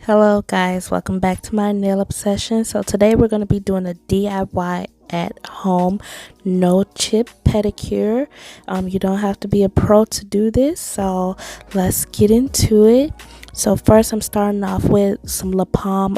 Hello guys, welcome back to my nail obsession. So today we're going to be doing a DIY at home no chip pedicure. You don't have to be a pro to do this, so let's get into it. So first I'm starting off with some La Palm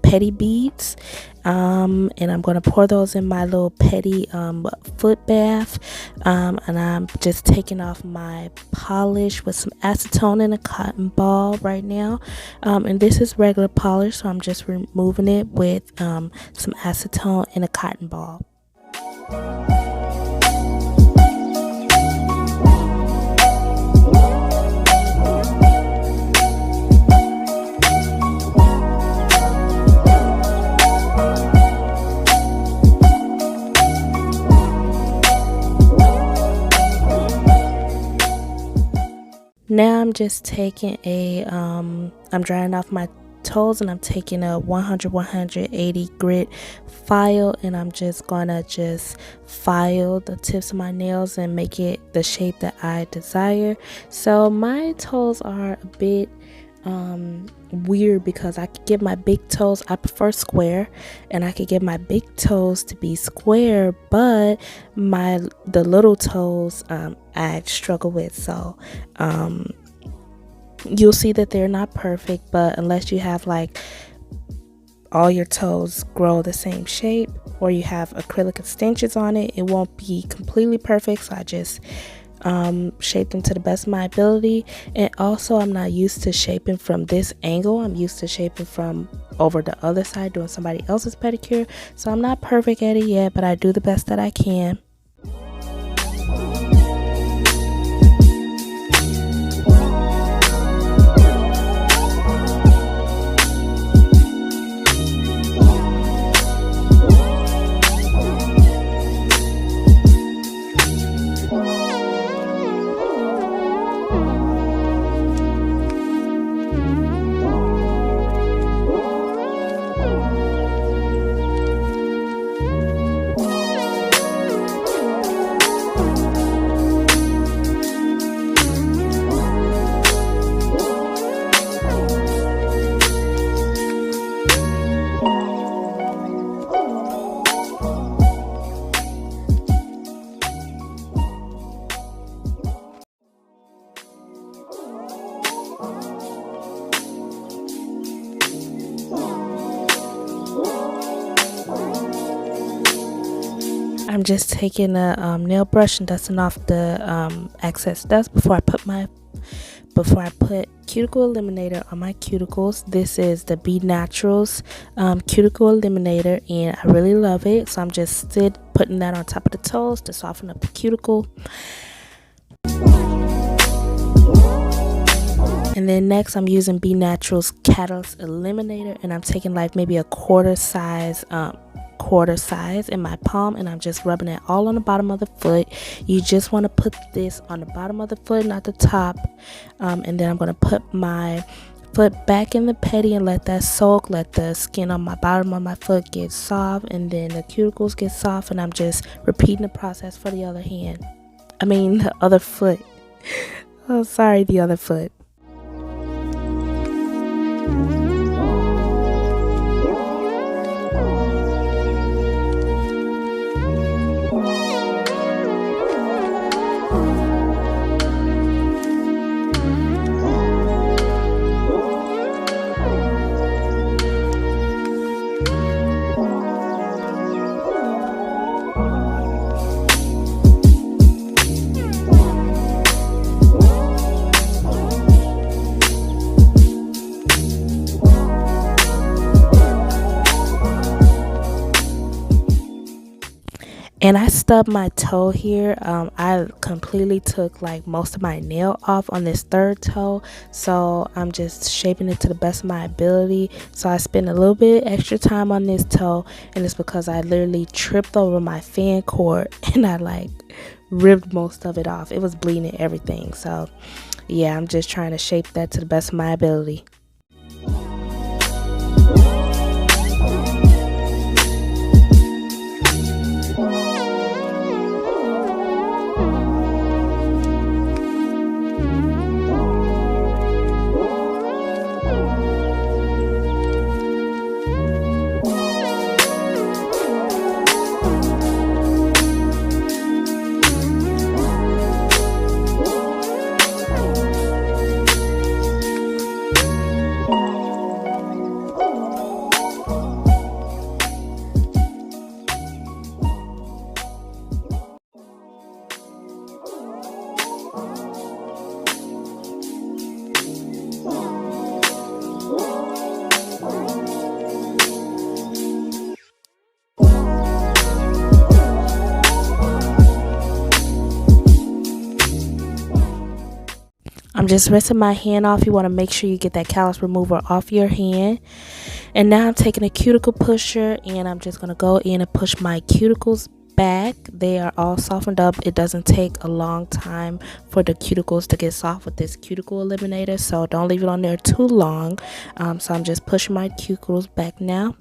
petty beads, and I'm going to pour those in my little petty foot bath, and I'm just taking off my polish with some acetone in a cotton ball right now, and this is regular polish, so I'm just removing it with some acetone in a cotton ball. Now I'm just taking I'm drying off my toes, and I'm taking a 180 grit file, and I'm just gonna file the tips of my nails and make it the shape that I desire. So my toes are a bit weird because I could get my big toes, I prefer square, and I could get my big toes to be square, but the little toes I struggle with. So you'll see that they're not perfect, but unless you have like all your toes grow the same shape or you have acrylic extensions on it, it won't be completely perfect. So I just shape them to the best of my ability. And also I'm not used to shaping from this angle. I'm used to shaping from over the other side, doing somebody else's pedicure. So I'm not perfect at it yet, but I do the best that I can. I'm just taking a nail brush and dusting off the excess dust before I put cuticle eliminator on my cuticles. This is the Be Naturals cuticle eliminator, and I really love it. So I'm just putting that on top of the toes to soften up the cuticle. And then next I'm using Be Naturals Catalyst Eliminator, and I'm taking like maybe a quarter size in my palm, and I'm just rubbing it all on the bottom of the foot. You just want to put this on the bottom of the foot, not the top. And then I'm going to put my foot back in the petty and let that soak, let the skin on my bottom of my foot get soft, and then the cuticles get soft, and I'm just repeating the process for the other the other foot. Oh, sorry, the other foot. And I stubbed my toe here. I completely took like most of my nail off on this third toe, so I'm just shaping it to the best of my ability. So I spent a little bit extra time on this toe, and it's because I literally tripped over my fan cord and I like ripped most of it off. It was bleeding and everything. So yeah, I'm just trying to shape that to the best of my ability. just rinsing my hand off. You want to make sure you get that callus remover off your hand. And now I'm taking a cuticle pusher and I'm just going to go in and push my cuticles back. They are all softened up. It doesn't take a long time for the cuticles to get soft with this cuticle eliminator, so don't leave it on there too long. So I'm just pushing my cuticles back now.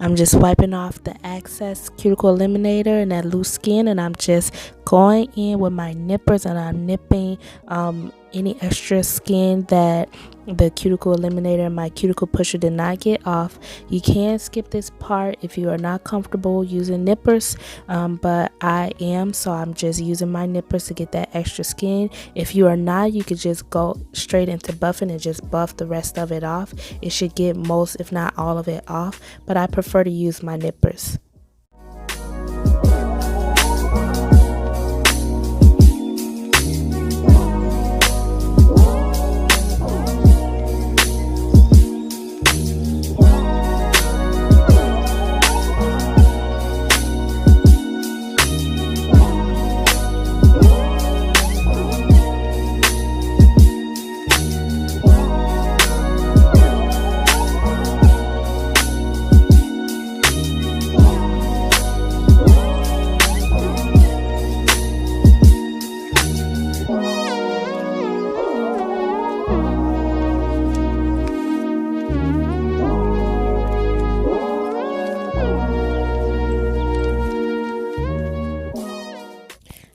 I'm just wiping off the excess cuticle eliminator and that loose skin, and I'm just going in with my nippers and I'm nipping any extra skin that the cuticle eliminator and my cuticle pusher did not get off. You can skip this part if you are not comfortable using nippers, but I am, so I'm just using my nippers to get that extra skin. If you are not, you could just go straight into buffing and just buff the rest of it off. It should get most, if not all of it off, but I prefer to use my nippers.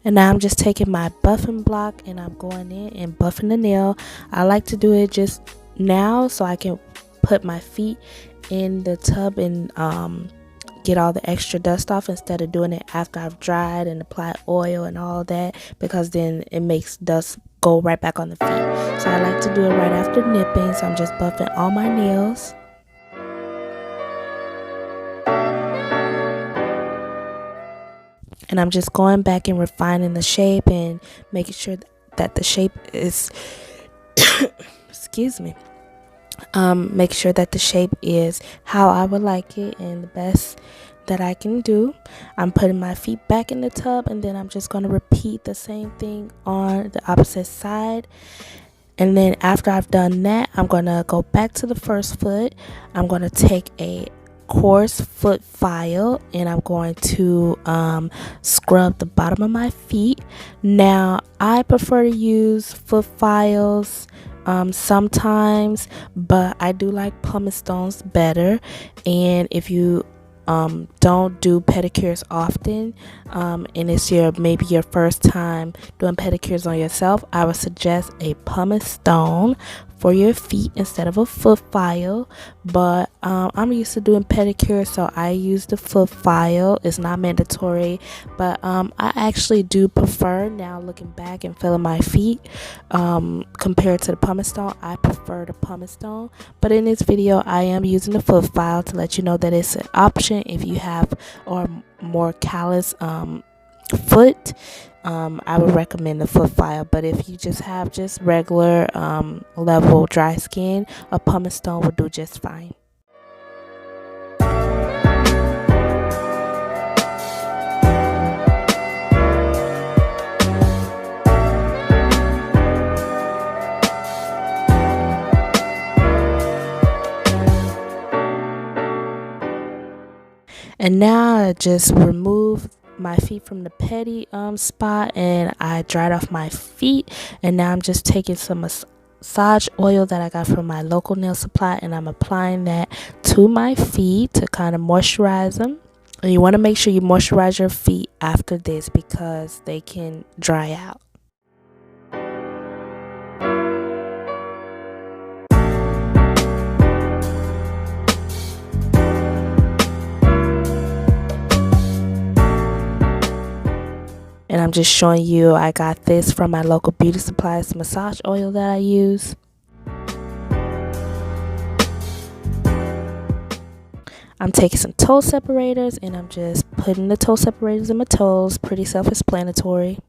And now I'm just taking my buffing block and I'm going in and buffing the nail. I like to do it just now so I can put my feet in the tub and get all the extra dust off, instead of doing it after I've dried and applied oil and all that, because then it makes dust go right back on the feet. So I like to do it right after nipping, so I'm just buffing all my nails. And I'm just going back and refining the shape and making sure that the shape is excuse me, make sure that the shape is how I would like it and the best that I can do. I'm putting my feet back in the tub, and then I'm just going to repeat the same thing on the opposite side. And then after I've done that, I'm going to go back to the first foot. I'm going to take a coarse foot file and I'm going to scrub the bottom of my feet. Now I prefer to use foot files sometimes, but I do like pumice stones better. And if you don't do pedicures often, and it's maybe your first time doing pedicures on yourself, I would suggest a pumice stone for your feet instead of a foot file. But I'm used to doing pedicures, so I use the foot file. It's not mandatory, but I actually do prefer, now looking back and feeling my feet, compared to the pumice stone, I prefer the pumice stone. But in this video I am using the foot file to let you know that it's an option if you have or more callous foot. I would recommend the foot file, but if you just have just regular level dry skin, a pumice stone will do just fine. And now I just remove my feet from the petty spot, and I dried off my feet. And now I'm just taking some massage oil that I got from my local nail supply, and I'm applying that to my feet to kind of moisturize them. And you want to make sure you moisturize your feet after this because they can dry out. And I'm just showing you, I got this from my local beauty supplies massage oil that I use. I'm taking some toe separators and I'm just putting the toe separators in my toes. Pretty self-explanatory.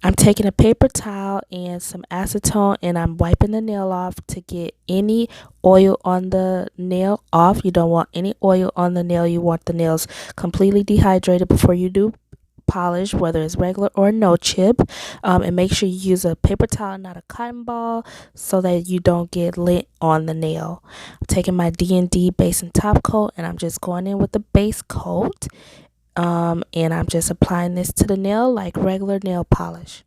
I'm taking a paper towel and some acetone and I'm wiping the nail off to get any oil on the nail off. You don't want any oil on the nail. You want the nails completely dehydrated before you do polish, whether it's regular or no chip. And make sure you use a paper towel, not a cotton ball, so that you don't get lint on the nail. I'm taking my DND Base and top coat and I'm just going in with the base coat. And I'm just applying this to the nail like regular nail polish.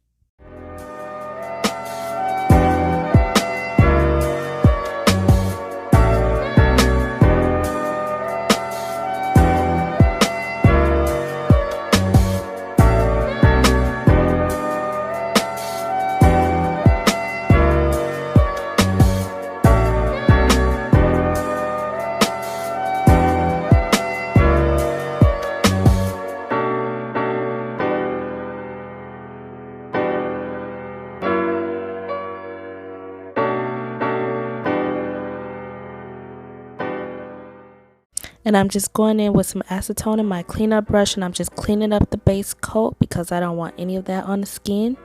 And I'm just going in with some acetone in my cleanup brush and I'm just cleaning up the base coat because I don't want any of that on the skin.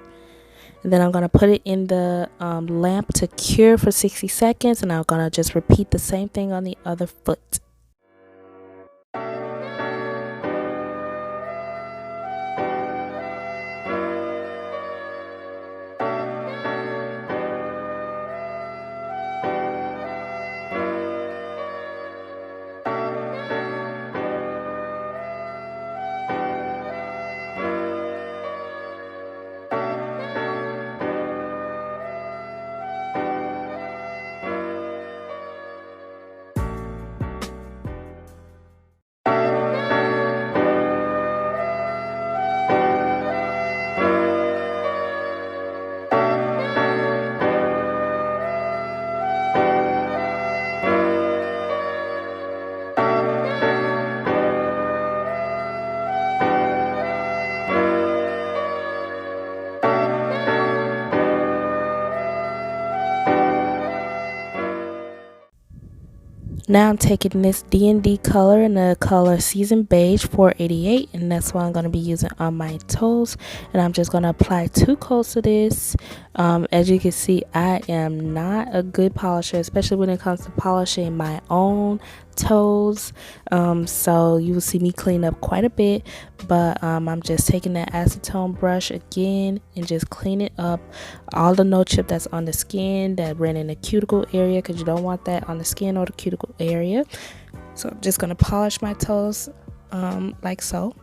And then I'm going to put it in the lamp to cure for 60 seconds and I'm going to just repeat the same thing on the other foot. Now I'm taking this DND color in the color Seasoned Beige 488 and that's what I'm going to be using on my toes. And I'm just going to apply 2 coats of this. As you can see, I am not a good polisher, especially when it comes to polishing my own toes. So you will see me clean up quite a bit, but I'm just taking that acetone brush again and just cleaning up all the no chip that's on the skin that ran in the cuticle area, because you don't want that on the skin or the cuticle area. So I'm just going to polish my toes like so.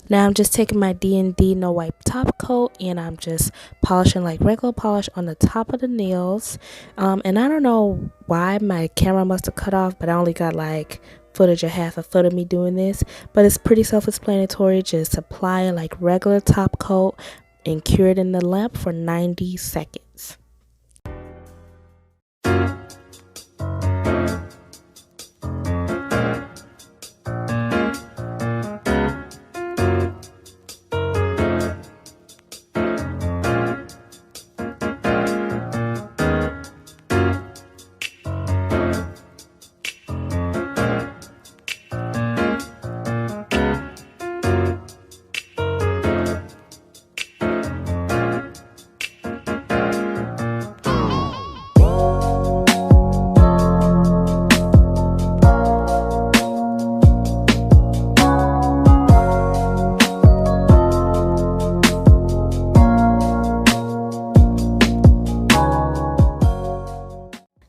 Now I'm just taking my DND no wipe top coat and I'm just polishing like regular polish on the top of the nails. And I don't know why my camera must have cut off, but I only got like footage of half a foot of me doing this, but it's pretty self-explanatory. Just apply like regular top coat and cure it in the lamp for 90 seconds.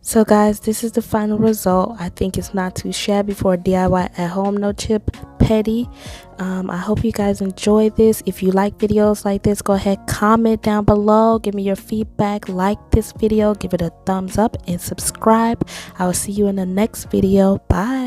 So guys, this is the final result. I think it's not too shabby for a DIY at home no chip pedi. I hope you guys enjoy this. If you like videos like this, go ahead, comment down below, give me your feedback, like this video, give it a thumbs up and subscribe. I will see you in the next video. Bye.